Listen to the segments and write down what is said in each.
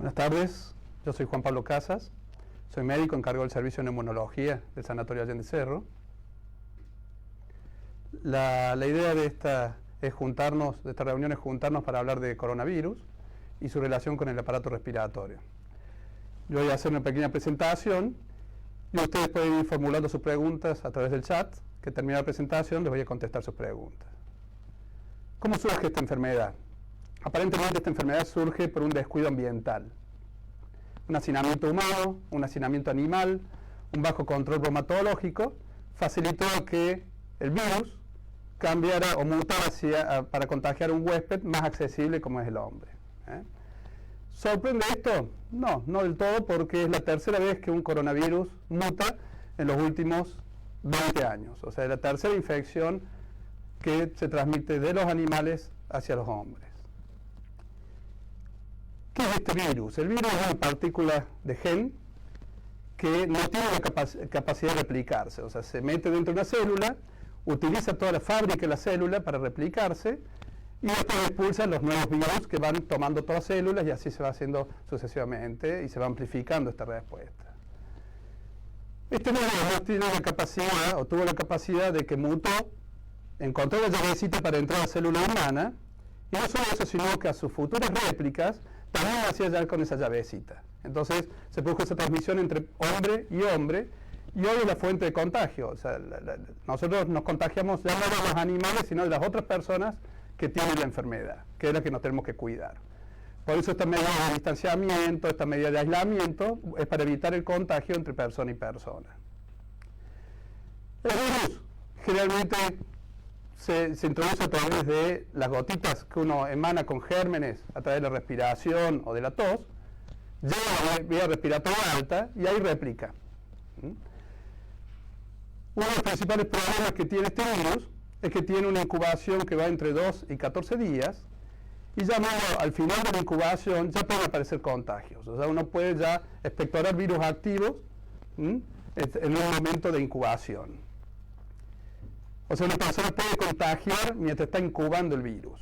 Buenas tardes, yo soy Juan Pablo Casas, soy médico encargado del servicio de neumonología del Sanatorio Allende Cerro. La idea de esta reunión es juntarnos para hablar de coronavirus y su relación con el aparato respiratorio. Yo voy a hacer una pequeña presentación y ustedes pueden ir formulando sus preguntas a través del chat, que termina la presentación les voy a contestar sus preguntas. ¿Cómo surge esta enfermedad? Aparentemente esta enfermedad surge por un descuido ambiental. Un hacinamiento humano, un hacinamiento animal, un bajo control bromatológico facilitó que el virus cambiara o mutara para contagiar a un huésped más accesible como es el hombre. ¿Sorprende esto? No, no del todo, porque es la tercera vez que un coronavirus muta en los últimos 20 años. O sea, es la tercera infección que se transmite de los animales hacia los hombres. ¿Qué es este virus? El virus es una partícula de gen que no tiene la capacidad de replicarse. O sea, se mete dentro de una célula, utiliza toda la fábrica de la célula para replicarse y después expulsa los nuevos virus que van tomando todas las células y así se va haciendo sucesivamente y se va amplificando esta respuesta. Este virus tiene la capacidad, o tuvo la capacidad de que mutó, encontró la llavecita para entrar a la célula humana y no solo eso, sino que a sus futuras réplicas también hacía ya con esa llavecita. Entonces se produjo esa transmisión entre hombre y hoy es la fuente de contagio. O sea, nosotros nos contagiamos ya no de los animales, sino de las otras personas que tienen la enfermedad, que es la que nos tenemos que cuidar. Por eso esta medida de distanciamiento, esta medida de aislamiento, es para evitar el contagio entre persona y persona. El virus generalmente se introduce a través de las gotitas que uno emana con gérmenes a través de la respiración o de la tos, llega a la vía respiratoria alta y ahí replica. Uno de los principales problemas que tiene este virus es que tiene una incubación que va entre 2 y 14 días y ya al final de la incubación ya pueden aparecer contagios. O sea, uno puede ya expectorar virus activos en un momento de incubación. O sea, una persona puede contagiar mientras está incubando el virus.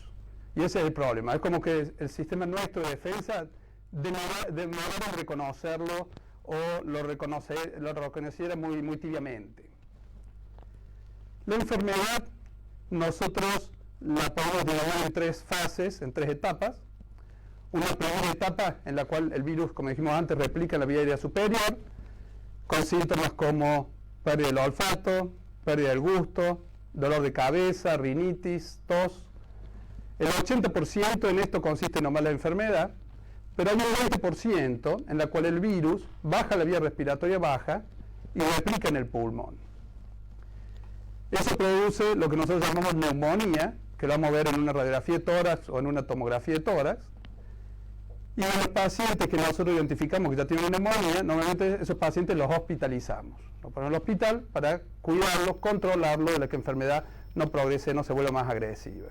Y ese es el problema. Es como que el sistema nuestro de defensa demora en reconocerlo o lo reconociera muy tibiamente. La enfermedad nosotros la podemos dividir en 3 fases, en 3 etapas. Una primera etapa en la cual el virus, como dijimos antes, replica en la vía aérea superior, con síntomas como pérdida del olfato, pérdida del gusto, dolor de cabeza, rinitis, tos. El 80% en esto consiste nomás la enfermedad, pero hay un 20% en la cual el virus baja la vía respiratoria baja y replica en el pulmón. Eso produce lo que nosotros llamamos neumonía, que lo vamos a ver en una radiografía de tórax o en una tomografía de tórax. Y a los pacientes que nosotros identificamos que ya tienen neumonía, normalmente esos pacientes los hospitalizamos. Los ponemos en el hospital para cuidarlos, controlarlos, de la que la enfermedad no progrese, no se vuelva más agresiva.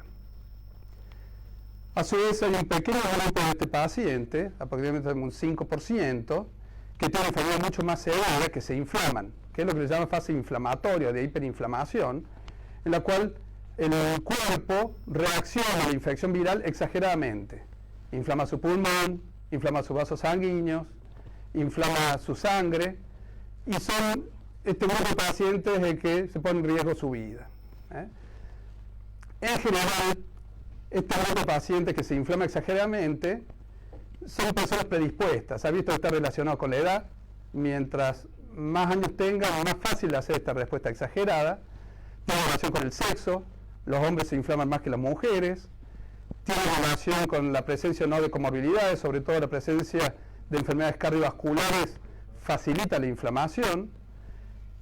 A su vez hay un pequeño grupo de este paciente, aproximadamente un 5%, que tiene enfermedad mucho más severa, que se inflaman, que es lo que se llama fase inflamatoria, de hiperinflamación, en la cual el cuerpo reacciona a la infección viral exageradamente. Inflama su pulmón, inflama sus vasos sanguíneos, inflama su sangre, y son este grupo de pacientes el que se pone en riesgo su vida. En general, este grupo de pacientes que se inflama exageradamente son personas predispuestas. Se ha visto que está relacionado con la edad. Mientras más años tengan, más fácil de hacer esta respuesta exagerada. Tiene relación con el sexo. Los hombres se inflaman más que las mujeres. Tiene relación con la presencia o no de comorbilidades, sobre todo la presencia de enfermedades cardiovasculares facilita la inflamación.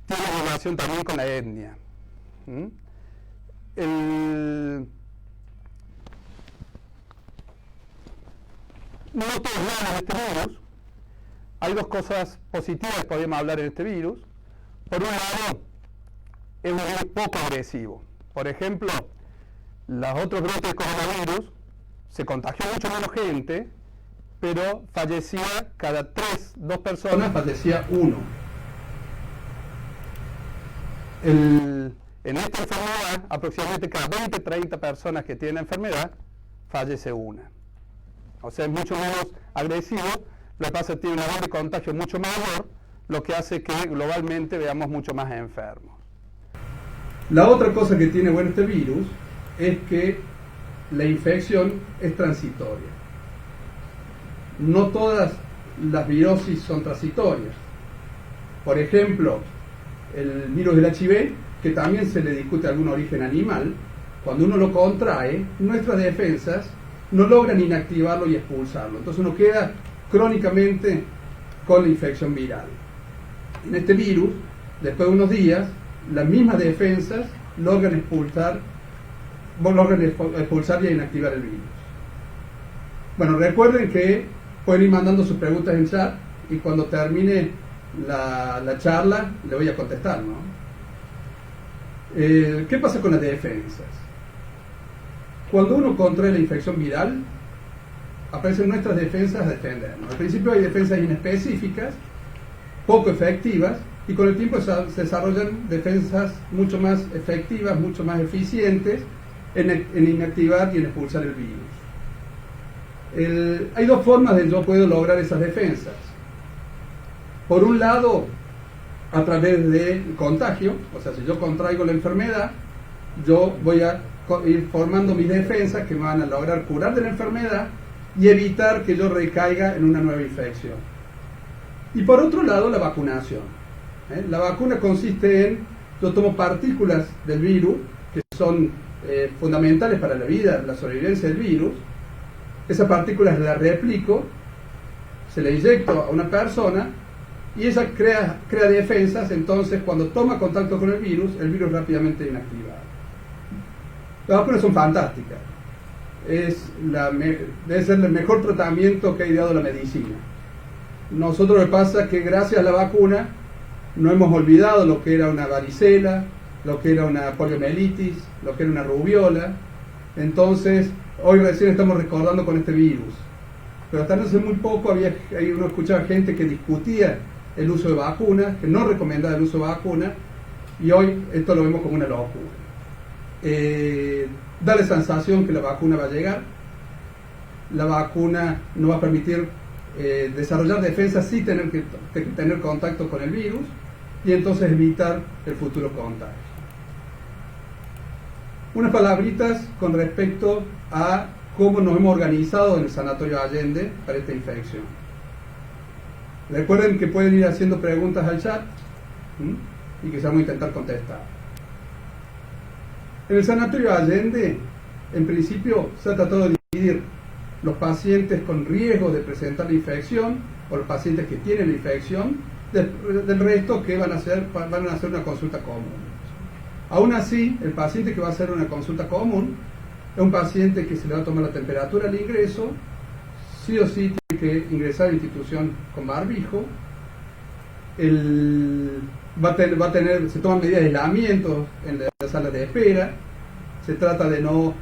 Tiene relación también con la etnia. No todos lados de este virus. Hay 2 cosas positivas que podemos hablar en este virus. Por un lado, es un virus poco agresivo. Por ejemplo, los otros brotes de coronavirus se contagió mucho menos gente, pero fallecía cada 2 personas, fallecía 1. En esta enfermedad, aproximadamente cada 20-30 personas que tienen la enfermedad, fallece 1. O sea, es mucho menos agresivo, lo que pasa es que tiene una base de contagio mucho mayor, lo que hace que globalmente veamos mucho más enfermos. La otra cosa que tiene bueno este virus es que la infección es transitoria. No todas las virosis son transitorias. Por ejemplo, el virus del HIV, que también se le discute algún origen animal, cuando uno lo contrae, nuestras defensas no logran inactivarlo y expulsarlo. Entonces uno queda crónicamente con la infección viral. En este virus, después de unos días, las mismas defensas logran expulsar y inactivar el virus. Bueno, recuerden que pueden ir mandando sus preguntas en chat y cuando termine la charla le voy a contestar, ¿no? ¿Qué pasa con las defensas? Cuando uno contrae la infección viral, aparecen nuestras defensas a defendernos. Al principio hay defensas inespecíficas, poco efectivas, y con el tiempo se desarrollan defensas mucho más efectivas, mucho más eficientes en inactivar y en expulsar el virus. Hay dos formas de yo puedo lograr esas defensas. Por un lado, a través del contagio, o sea, si yo contraigo la enfermedad, yo voy a ir formando mis defensas que me van a lograr curar de la enfermedad y evitar que yo recaiga en una nueva infección. Y por otro lado, la vacunación. La vacuna consiste en, yo tomo partículas del virus, que son fundamentales para la vida, la sobrevivencia del virus, esas partículas las replico, se le inyecto a una persona y ella crea defensas, entonces cuando toma contacto con el virus rápidamente es inactivado. Las vacunas son fantásticas, debe ser el mejor tratamiento que ha ideado la medicina. Nosotros lo que pasa es que gracias a la vacuna no hemos olvidado lo que era una varicela, lo que era una poliomielitis, lo que era una rubiola. Entonces, hoy recién estamos recordando con este virus. Pero hasta hace muy poco uno escuchaba gente que discutía el uso de vacunas, que no recomendaba el uso de vacunas, y hoy esto lo vemos como una locura. Da la sensación que la vacuna va a llegar, la vacuna nos va a permitir desarrollar defensas sin tener que tener contacto con el virus, y entonces evitar el futuro contagio. Unas palabritas con respecto a cómo nos hemos organizado en el Sanatorio Allende para esta infección. Recuerden que pueden ir haciendo preguntas al chat y que se vamos a intentar contestar. En el Sanatorio Allende, en principio, se ha tratado de dividir los pacientes con riesgo de presentar la infección o los pacientes que tienen la infección del resto que van a hacer una consulta común. Aún así, el paciente que va a hacer una consulta común es un paciente que se le va a tomar la temperatura al ingreso, sí o sí tiene que ingresar a la institución con barbijo, se toman medidas de aislamiento en la sala de espera, se trata de no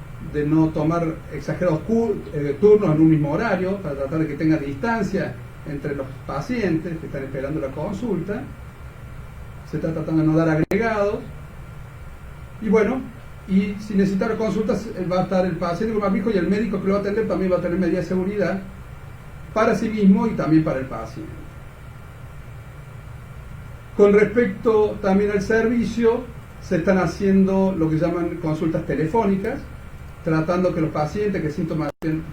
tomar exagerados turnos en un mismo horario para tratar de que tenga distancia entre los pacientes que están esperando la consulta, se está tratando de no dar agregados, y bueno, y si necesita la consulta va a estar el paciente con barbijo y el médico que lo va a atender también va a tener medidas de seguridad para sí mismo y también para el paciente. Con respecto también al servicio, se están haciendo lo que llaman consultas telefónicas, tratando que los pacientes que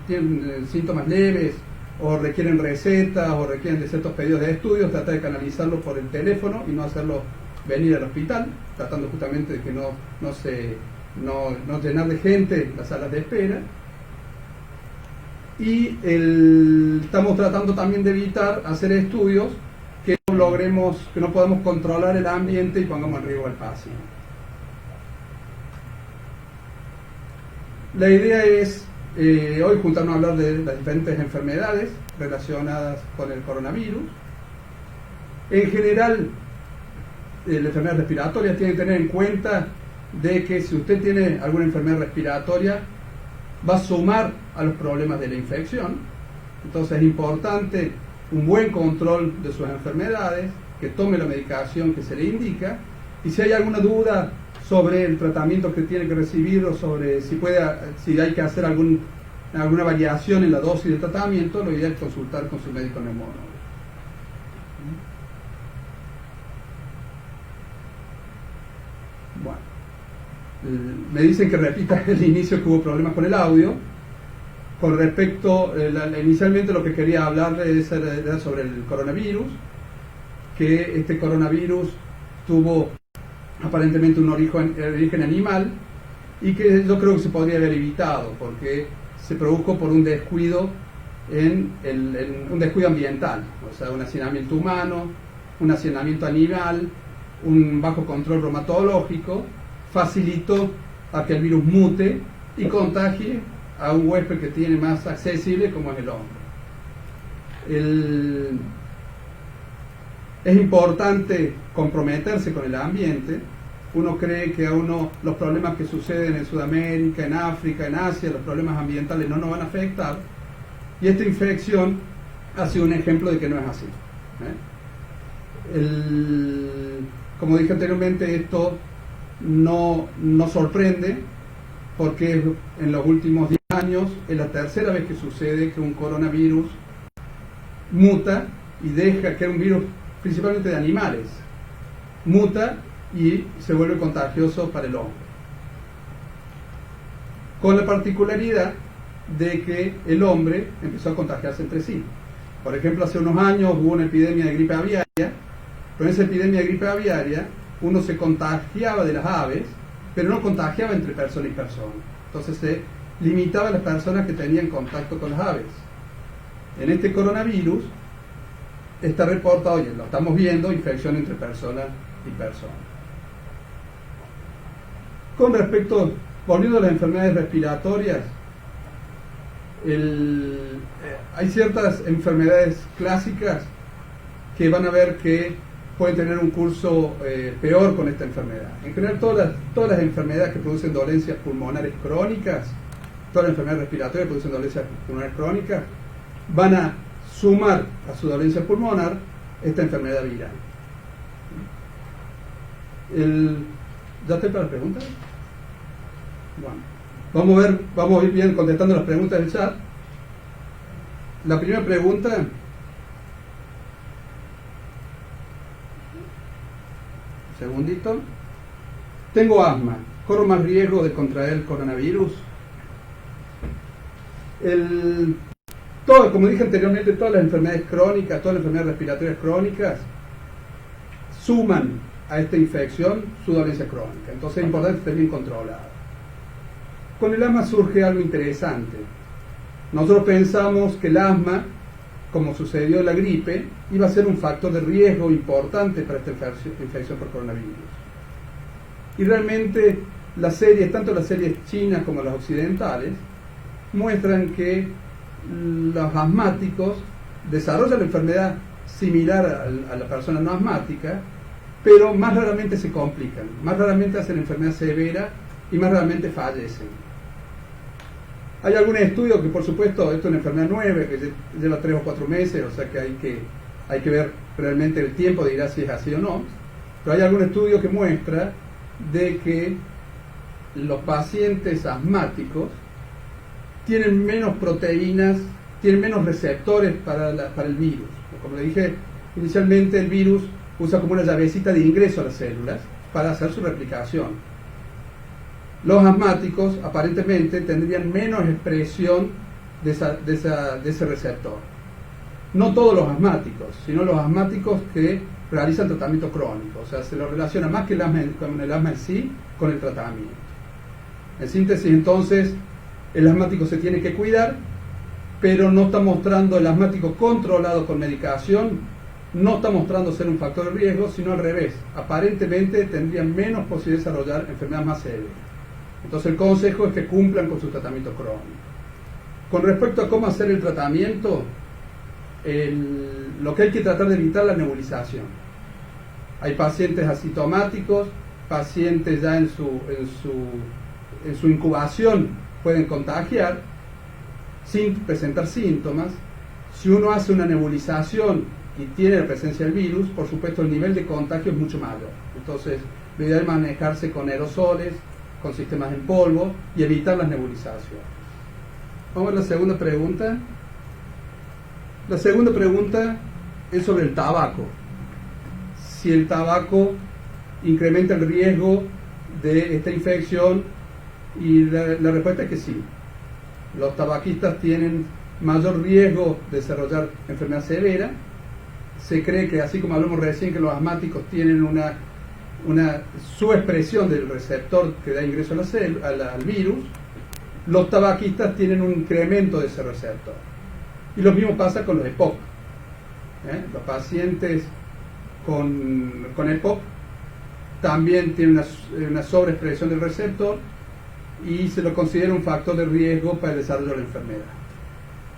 tienen síntomas leves o requieren recetas o requieren de ciertos pedidos de estudios, tratar de canalizarlos por el teléfono y no hacerlos venir al hospital, tratando justamente de que no llenar de gente las salas de espera. Y estamos tratando también de evitar hacer estudios que no podamos controlar el ambiente y pongamos en riesgo al paciente. La idea es hoy juntarnos a hablar de las diferentes enfermedades relacionadas con el coronavirus. En general, las enfermedades respiratorias tienen que tener en cuenta de que si usted tiene alguna enfermedad respiratoria, va a sumar a los problemas de la infección. Entonces es importante un buen control de sus enfermedades, que tome la medicación que se le indica, y si hay alguna duda sobre el tratamiento que tiene que recibir o sobre si hay que hacer algún alguna variación en la dosis de tratamiento, lo ideal es consultar con su médico neumólogo. Bueno, me dicen que repita el inicio, que hubo problemas con el audio. Con respecto, inicialmente lo que quería hablarles era sobre el coronavirus, que este coronavirus tuvo aparentemente un origen animal y que yo creo que se podría haber evitado porque se produjo por un descuido un descuido ambiental, o sea, un hacinamiento humano, un hacinamiento animal, un bajo control bromatológico, facilitó a que el virus mute y contagie a un huésped que tiene más accesible, como es el hombre. Es importante comprometerse con el ambiente. Uno cree que los problemas que suceden en Sudamérica, en África, en Asia, los problemas ambientales no nos van a afectar, y esta infección ha sido un ejemplo de que no es así. Como dije anteriormente, esto no sorprende, porque en los últimos 10 años es la tercera vez que sucede que un coronavirus muta y deja que un virus, principalmente de animales, muta y se vuelve contagioso para el hombre. Con la particularidad de que el hombre empezó a contagiarse entre sí. Por ejemplo, hace unos años hubo una epidemia de gripe aviaria, pero en esa epidemia de gripe aviaria uno se contagiaba de las aves, pero no contagiaba entre persona y persona. Entonces se limitaba a las personas que tenían contacto con las aves. En este coronavirus está reportado, oye, lo estamos viendo, infección entre persona y persona. Con respecto, volviendo a las enfermedades respiratorias, hay ciertas enfermedades clásicas que van a ver que pueden tener un curso peor con esta enfermedad. En general, todas las enfermedades que producen dolencias pulmonares crónicas, todas las enfermedades respiratorias que producen dolencias pulmonares crónicas, van a sumar a su dolencia pulmonar esta enfermedad viral. ¿Ya estoy para las preguntas? Bueno, vamos a ir bien contestando las preguntas del chat. La primera pregunta: segundito. Tengo asma, ¿corro más riesgo de contraer el coronavirus? Como dije anteriormente, todas las enfermedades crónicas, todas las enfermedades respiratorias crónicas suman a esta infección su dolencia crónica. Entonces es importante estar bien controlada. Con el asma surge algo interesante. Nosotros pensamos que el asma, como sucedió en la gripe, iba a ser un factor de riesgo importante para esta infección por coronavirus. Y realmente las series, tanto las series chinas como las occidentales, muestran que los asmáticos desarrollan la enfermedad similar a la persona no asmática, pero más raramente se complican, más raramente hacen enfermedad severa y más raramente fallecen. Hay algunos estudios que, por supuesto, esto es una enfermedad nueva que lleva 3 o 4 meses, o sea que hay que ver realmente el tiempo de dirá si es así o no, pero hay algún estudio que muestra de que los pacientes asmáticos tienen menos proteínas, tienen menos receptores para el virus. Como le dije inicialmente, el virus usa como una llavecita de ingreso a las células para hacer su replicación. Los asmáticos aparentemente tendrían menos expresión de ese receptor. No todos los asmáticos, sino los asmáticos que realizan tratamiento crónico. O sea, se lo relaciona más que con el asma en sí, con el tratamiento. En síntesis, entonces, el asmático se tiene que cuidar, pero no está mostrando, el asmático controlado con medicación, no está mostrando ser un factor de riesgo, sino al revés. Aparentemente tendrían menos posibilidad de desarrollar enfermedades más severas. Entonces el consejo es que cumplan con su tratamiento crónico. Con respecto a cómo hacer el tratamiento, lo que hay que tratar de evitar es la nebulización. Hay pacientes asintomáticos, pacientes ya en su incubación pueden contagiar sin presentar síntomas. Si uno hace una nebulización y tiene la presencia del virus, por supuesto el nivel de contagio es mucho mayor. Entonces lo ideal es manejarse con aerosoles, con sistemas en polvo y evitar las nebulizaciones. Vamos a la segunda pregunta. La segunda pregunta es sobre el tabaco. Si el tabaco incrementa el riesgo de esta infección, y la respuesta es que sí. Los tabaquistas tienen mayor riesgo de desarrollar enfermedad severa. Se cree que, así como hablamos recién, que los asmáticos tienen una subexpresión del receptor que da ingreso al virus, los tabaquistas tienen un incremento de ese receptor. Y lo mismo pasa con los EPOC. Los pacientes con EPOC también tienen una sobreexpresión del receptor y se lo considera un factor de riesgo para el desarrollo de la enfermedad.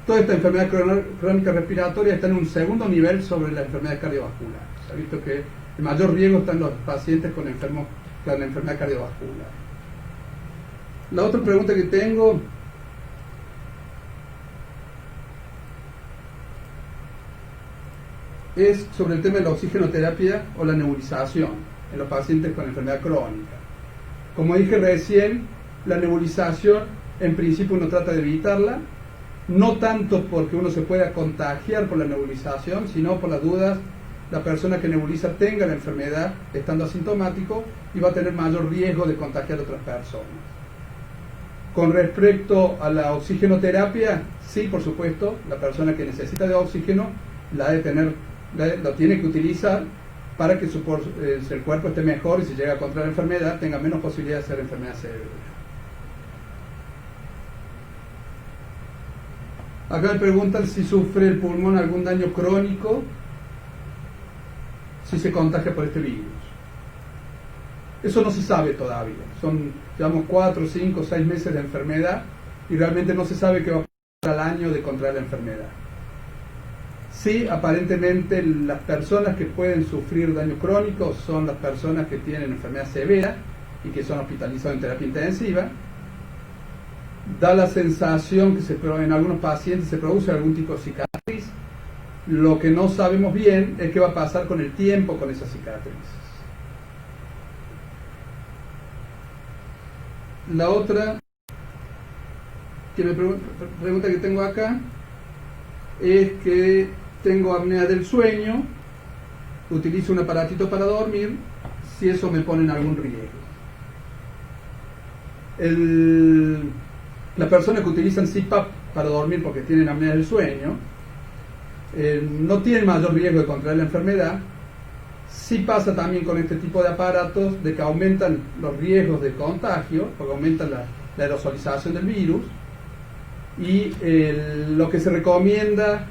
Toda esta enfermedad crónica respiratoria está en un segundo nivel sobre la enfermedad cardiovascular. Se ha visto que el mayor riesgo está en los pacientes con enfermedad cardiovascular. La otra pregunta que tengo es sobre el tema de la oxigenoterapia o la nebulización en los pacientes con enfermedad crónica. Como dije recién, la nebulización en principio uno trata de evitarla, no tanto porque uno se pueda contagiar por la nebulización, sino por las dudas la persona que nebuliza tenga la enfermedad estando asintomático y va a tener mayor riesgo de contagiar a otras personas. Con respecto a la oxigenoterapia, sí, por supuesto, la persona que necesita de oxígeno lo tiene que utilizar para que el cuerpo esté mejor y si llega a contraer la enfermedad tenga menos posibilidad de ser enfermedad severa. Acá me preguntan si sufre el pulmón algún daño crónico si se contagia por este virus. Eso no se sabe todavía. Llevamos 4, 5, 6 meses de enfermedad y realmente no se sabe qué va a pasar al año de contraer la enfermedad. Sí, aparentemente las personas que pueden sufrir daño crónico son las personas que tienen enfermedad severa y que son hospitalizados en terapia intensiva. Da la sensación que en algunos pacientes se produce algún tipo de cicatriz. Lo que no sabemos bien es qué va a pasar con el tiempo con esas cicatrices. La otra pregunta que tengo acá es que tengo apnea del sueño, utilizo un aparatito para dormir, si eso me pone en algún riesgo. Las personas que utilizan CPAP para dormir porque tienen apnea del sueño no tienen mayor riesgo de contraer la enfermedad. Sí pasa también con este tipo de aparatos de que aumentan los riesgos de contagio, porque aumentan la aerosolización del virus, y lo que se recomienda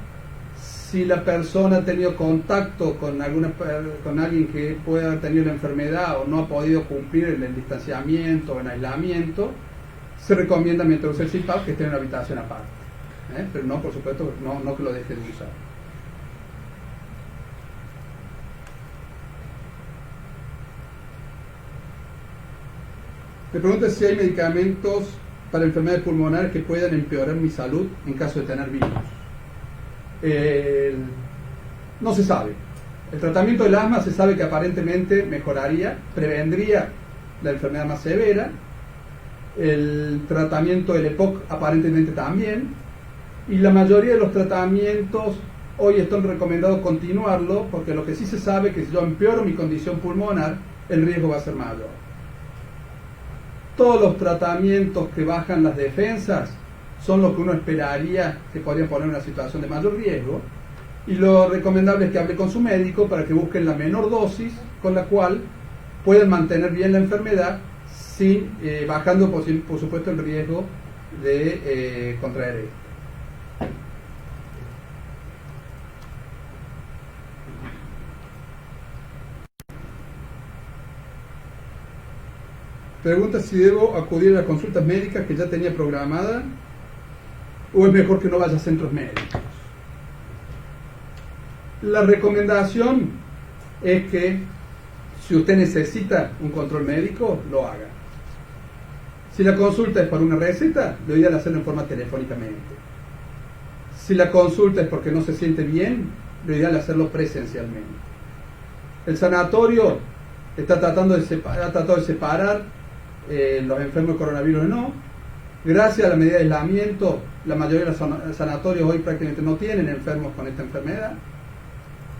si la persona ha tenido contacto con alguien que pueda haber tenido la enfermedad o no ha podido cumplir el distanciamiento o en aislamiento, se recomienda mientras usa el CPAP que esté en una habitación aparte, pero no, por supuesto, no que lo deje de usar. Me pregunta si hay medicamentos para enfermedades pulmonares que puedan empeorar mi salud en caso de tener virus. No se sabe. El tratamiento del asma se sabe que aparentemente mejoraría, prevendría la enfermedad más severa. El tratamiento del EPOC aparentemente también. Y la mayoría de los tratamientos hoy están recomendados continuarlo, porque lo que sí se sabe es que si yo empeoro mi condición pulmonar, el riesgo va a ser mayor. Todos los tratamientos que bajan las defensas son los que uno esperaría que podrían poner en una situación de mayor riesgo, y lo recomendable es que hable con su médico para que busquen la menor dosis con la cual pueden mantener bien la enfermedad sin bajando por supuesto el riesgo de contraer esto. Pregunta si debo acudir a las consultas médicas que ya tenía programada o es mejor que no vaya a centros médicos. La recomendación es que si usted necesita un control médico, lo haga. Si la consulta es por una receta, lo ideal es hacerlo en forma telefónicamente. Si la consulta es porque no se siente bien, lo ideal es hacerlo presencialmente. El sanatorio ha tratado de separar los enfermos de coronavirus no, Gracias a la medida de aislamiento, la mayoría de los sanatorios hoy prácticamente no tienen enfermos con esta enfermedad.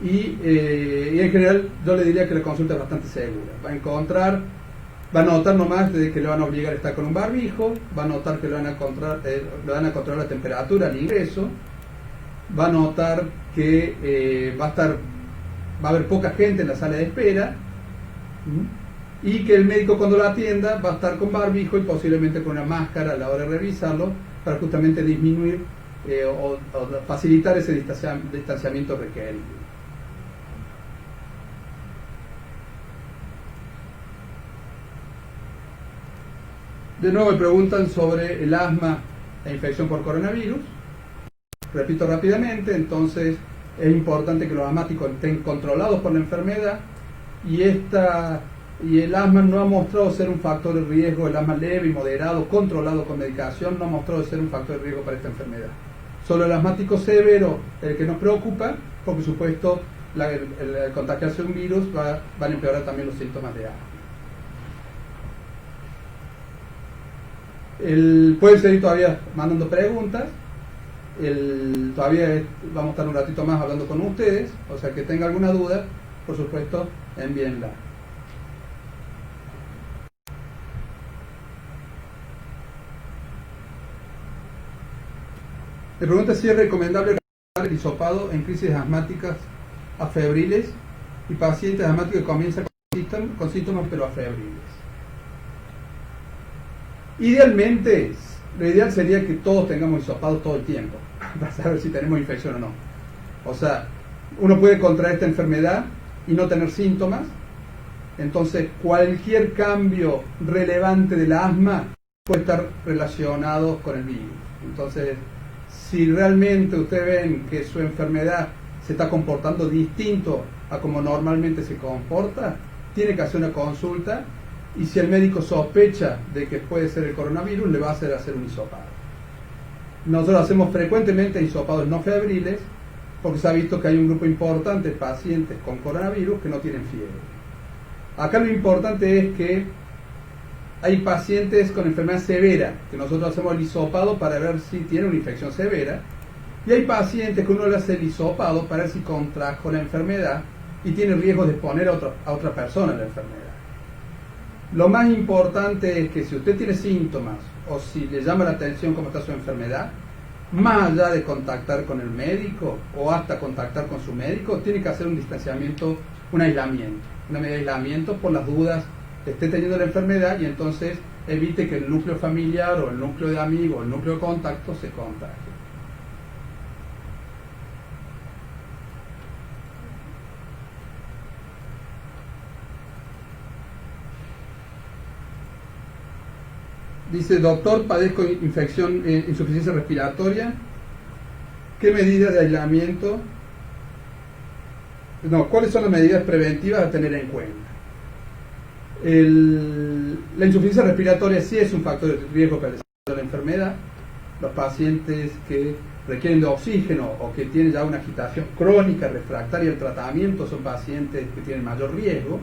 Y en general yo le diría que la consulta es bastante segura. Va a notar nomás de que le van a obligar a estar con un barbijo, va a notar que le van a controlar la temperatura al ingreso, va a notar que va a haber poca gente en la sala de espera, y que el médico cuando lo atienda va a estar con barbijo y posiblemente con una máscara a la hora de revisarlo para justamente disminuir o facilitar ese distanciamiento requerido. De nuevo me preguntan sobre el asma e infección por coronavirus. Repito rápidamente, entonces es importante que los asmáticos estén controlados por la enfermedad y el asma no ha mostrado ser un factor de riesgo, el asma leve y moderado, controlado con medicación, no ha mostrado ser un factor de riesgo para esta enfermedad. Solo el asmático severo es el que nos preocupa, porque por supuesto el contagiarse de un virus van a empeorar también los síntomas de asma. Pueden seguir todavía mandando preguntas. Todavía vamos a estar un ratito más hablando con ustedes, o sea que tenga alguna duda, por supuesto, envíenla. Me pregunta si es recomendable el hisopado en crisis asmáticas afebriles y pacientes asmáticos que comienzan con síntomas pero afebriles. Idealmente, lo ideal sería que todos tengamos hisopados todo el tiempo, para saber si tenemos infección o no. O sea, uno puede contraer esta enfermedad y no tener síntomas, entonces cualquier cambio relevante del asma puede estar relacionado con el virus. Entonces, si realmente ustedes ven que su enfermedad se está comportando distinto a como normalmente se comporta, tiene que hacer una consulta. Y si el médico sospecha de que puede ser el coronavirus, le va a hacer un hisopado. Nosotros hacemos frecuentemente hisopados no febriles, porque se ha visto que hay un grupo importante de pacientes con coronavirus que no tienen fiebre. Acá lo importante es que hay pacientes con enfermedad severa, que nosotros hacemos el hisopado para ver si tienen una infección severa, y hay pacientes que uno le hace el hisopado para ver si contrajo la enfermedad y tiene riesgo de exponer a otra persona la enfermedad. Lo más importante es que si usted tiene síntomas o si le llama la atención cómo está su enfermedad, más allá de contactar con el médico o hasta contactar con su médico, tiene que hacer un distanciamiento, una medida de aislamiento por las dudas que esté teniendo la enfermedad y entonces evite que el núcleo familiar o el núcleo de amigos o el núcleo de contacto se contagie. Dice, doctor, padezco insuficiencia respiratoria. ¿Qué medidas de aislamiento? No, ¿cuáles son las medidas preventivas a tener en cuenta? La insuficiencia respiratoria sí es un factor de riesgo para la enfermedad. Los pacientes que requieren de oxígeno o que tienen ya una agitación crónica refractaria al tratamiento son pacientes que tienen mayor riesgo.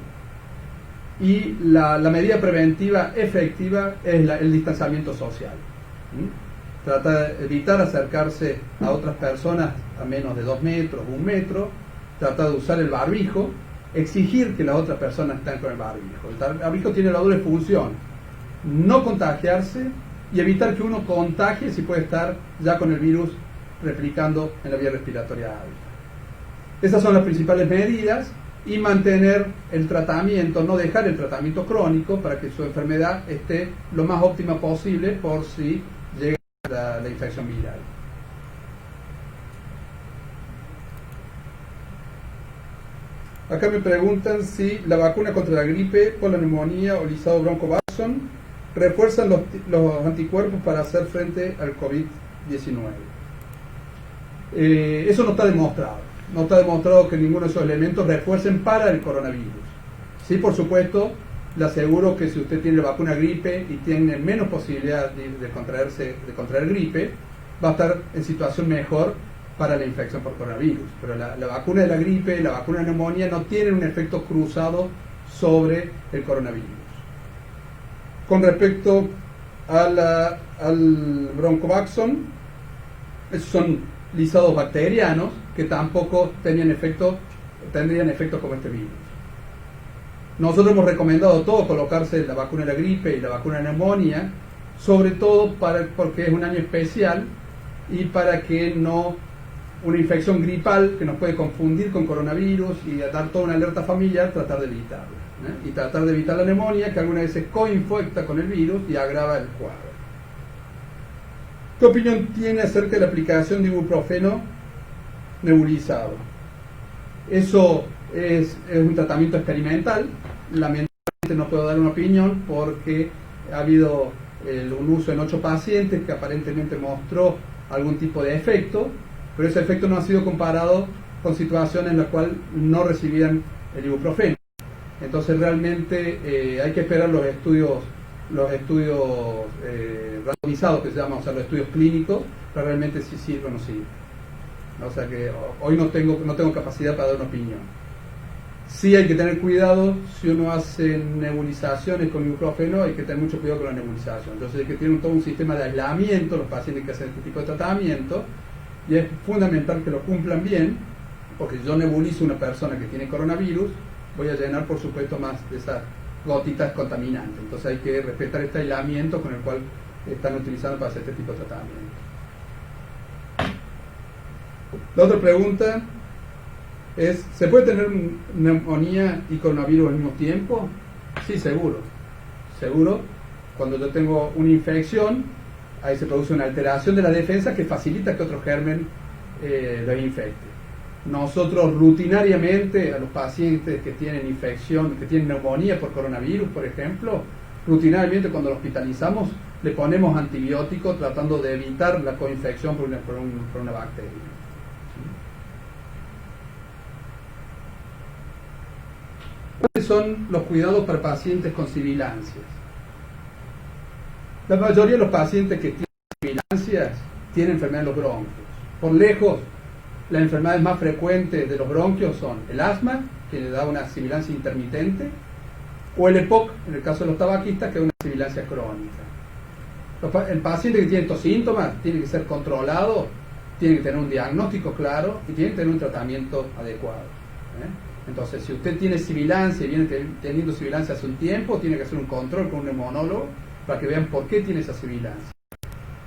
Y la medida preventiva efectiva es el distanciamiento social. Trata de evitar acercarse a otras personas a menos de 2 metros, 1 metro. Trata de usar el barbijo, exigir que las otras personas estén con el barbijo. El barbijo tiene la doble función: no contagiarse y evitar que uno contagie si puede estar ya con el virus replicando en la vía respiratoria alta. Esas son las principales medidas. Y mantener el tratamiento, no dejar el tratamiento crónico para que su enfermedad esté lo más óptima posible por si llega la infección viral. Acá me preguntan si la vacuna contra la gripe, por la neumonía o lisado bronco-Watson refuerzan los anticuerpos para hacer frente al COVID-19. Eso no está demostrado. No está demostrado que ninguno de esos elementos refuercen para el coronavirus. Sí, por supuesto, le aseguro que si usted tiene la vacuna gripe y tiene menos posibilidad de contraer gripe, va a estar en situación mejor para la infección por coronavirus. Pero la vacuna de la gripe y la vacuna de neumonía no tienen un efecto cruzado sobre el coronavirus. Con respecto al Broncovaxon. Esos son lisados bacterianos que tampoco tendrían efectos como este virus. Nosotros hemos recomendado todo colocarse la vacuna de la gripe y la vacuna de neumonía, sobre todo porque es un año especial y para que no una infección gripal que nos puede confundir con coronavirus y dar toda una alerta familiar, tratar de evitarla. Y tratar de evitar la neumonía, que algunas veces coinfecta con el virus y agrava el cuadro. ¿Qué opinión tiene acerca de la aplicación de ibuprofeno nebulizado? Eso es un tratamiento experimental. Lamentablemente no puedo dar una opinión porque ha habido un uso en 8 pacientes que aparentemente mostró algún tipo de efecto, pero ese efecto no ha sido comparado con situaciones en las cuales no recibían el ibuprofeno. Entonces realmente hay que esperar los estudios randomizados, que se llaman, o sea, los estudios clínicos, para realmente si sirve o no sirve. O sea que hoy no tengo capacidad para dar una opinión. Sí hay que tener cuidado, si uno hace nebulizaciones con ibuprofeno, hay que tener mucho cuidado con la nebulización. Entonces hay que tener todo un sistema de aislamiento, los pacientes que hacen este tipo de tratamiento, y es fundamental que lo cumplan bien, porque si yo nebulizo a una persona que tiene coronavirus, voy a llenar por supuesto más de esas gotitas contaminantes. Entonces hay que respetar este aislamiento con el cual están utilizando para hacer este tipo de tratamiento. La otra pregunta es, ¿se puede tener neumonía y coronavirus al mismo tiempo? Sí, seguro. Seguro. Cuando yo tengo una infección, ahí se produce una alteración de la defensa que facilita que otro germen lo infecte. Nosotros rutinariamente a los pacientes que tienen infección, que tienen neumonía por coronavirus, por ejemplo, rutinariamente cuando lo hospitalizamos le ponemos antibióticos tratando de evitar la coinfección por una bacteria. ¿Cuáles son los cuidados para pacientes con sibilancias? La mayoría de los pacientes que tienen sibilancias tienen enfermedad de los bronquios. Por lejos, las enfermedades más frecuentes de los bronquios son el asma, que le da una sibilancia intermitente, o el EPOC, en el caso de los tabaquistas, que es una sibilancia crónica. El paciente que tiene estos síntomas tiene que ser controlado, tiene que tener un diagnóstico claro y tiene que tener un tratamiento adecuado. Entonces, si usted tiene sibilancia y viene teniendo sibilancia hace un tiempo, tiene que hacer un control con un neumonólogo para que vean por qué tiene esa sibilancia.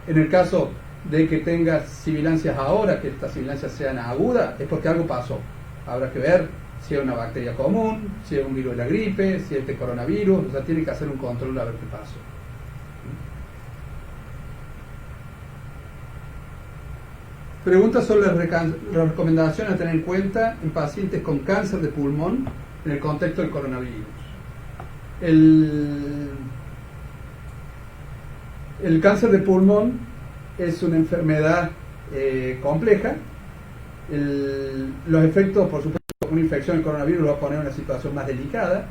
En el caso de que tenga sibilancias ahora, que estas sibilancias sean agudas, es porque algo pasó. Habrá que ver si es una bacteria común, si es un virus de la gripe, si es de coronavirus, o sea, tiene que hacer un control a ver qué pasó. Preguntas sobre las recomendaciones a tener en cuenta en pacientes con cáncer de pulmón en el contexto del coronavirus. El cáncer de pulmón es una enfermedad compleja. Los efectos, por supuesto, una infección del coronavirus lo va a poner en una situación más delicada.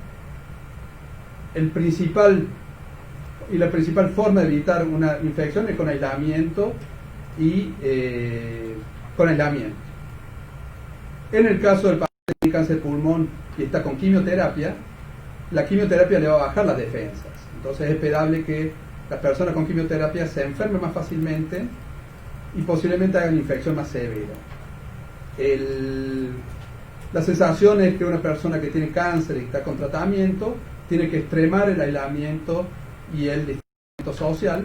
La principal forma de evitar una infección es con aislamiento En el caso del paciente que tiene cáncer de pulmón y está con quimioterapia, la quimioterapia le va a bajar las defensas. Entonces es esperable que las personas con quimioterapia se enfermen más fácilmente y posiblemente hagan infección más severa. La sensación es que una persona que tiene cáncer y está con tratamiento tiene que extremar el aislamiento y el distanciamiento social,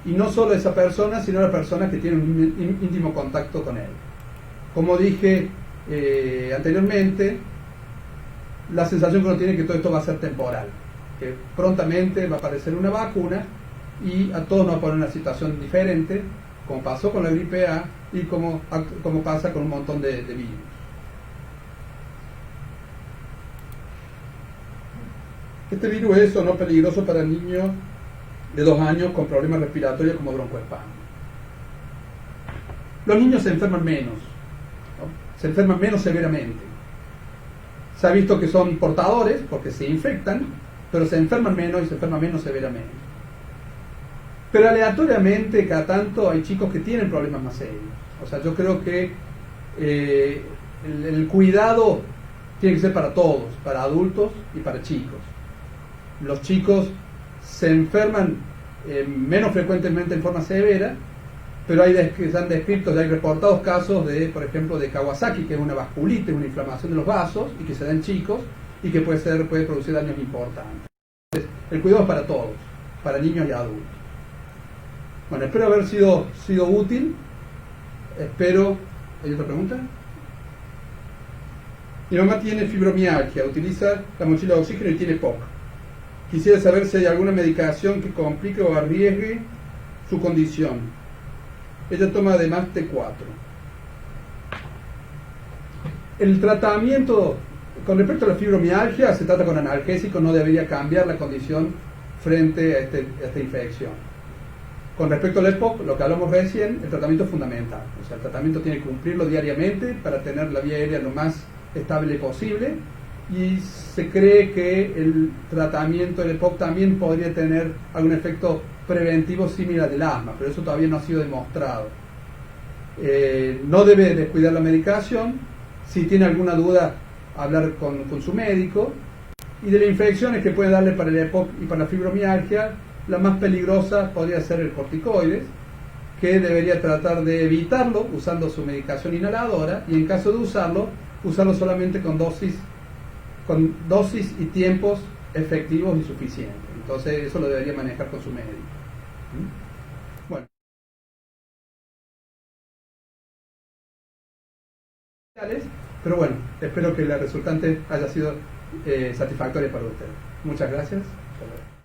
y no solo esa persona, sino la persona que tiene un íntimo contacto con él. Como dije anteriormente, la sensación que uno tiene es que todo esto va a ser temporal, que prontamente va a aparecer una vacuna y a todos nos va a poner en una situación diferente, como pasó con la gripe A y como pasa con un montón de virus. Este virus es o no peligroso para el niño de 2 años con problemas respiratorios como broncoespasmo. Los niños se enferman menos, ¿no? Se enferman menos severamente. Se ha visto que son portadores porque se infectan, pero se enferman menos y se enferman menos severamente. Pero aleatoriamente, cada tanto, hay chicos que tienen problemas más serios. O sea, yo creo que el cuidado tiene que ser para todos, para adultos y para chicos. Los chicos se enferman menos frecuentemente en forma severa, pero se han descrito, ya hay reportados casos de, por ejemplo, de Kawasaki, que es una vasculitis, una inflamación de los vasos, y que se da en chicos, y que puede producir daños importantes. Entonces, el cuidado es para todos, para niños y adultos. Bueno, espero haber sido útil. Espero... ¿Hay otra pregunta? Mi mamá tiene fibromialgia, utiliza la mochila de oxígeno y tiene POC. Quisiera saber si hay alguna medicación que complique o arriesgue su condición. Ella toma además T4. El tratamiento con respecto a la fibromialgia se trata con analgésicos, no debería cambiar la condición frente a esta infección. Con respecto al EPOC, lo que hablamos recién, el tratamiento es fundamental. O sea, el tratamiento tiene que cumplirlo diariamente para tener la vía aérea lo más estable posible, y se cree que el tratamiento del EPOC también podría tener algún efecto preventivo similar del asma, pero eso todavía no ha sido demostrado. No debe descuidar la medicación. Si tiene alguna duda, hablar con su médico. Y de las infecciones que puede darle para el EPOC y para la fibromialgia, la más peligrosa podría ser el corticoides, que debería tratar de evitarlo usando su medicación inhaladora, y en caso de usarlo solamente con dosis y tiempos efectivos y suficientes. Entonces eso lo debería manejar con su médico. Bueno, pero bueno, espero que la resultante haya sido satisfactoria para ustedes. Muchas gracias. Hasta luego.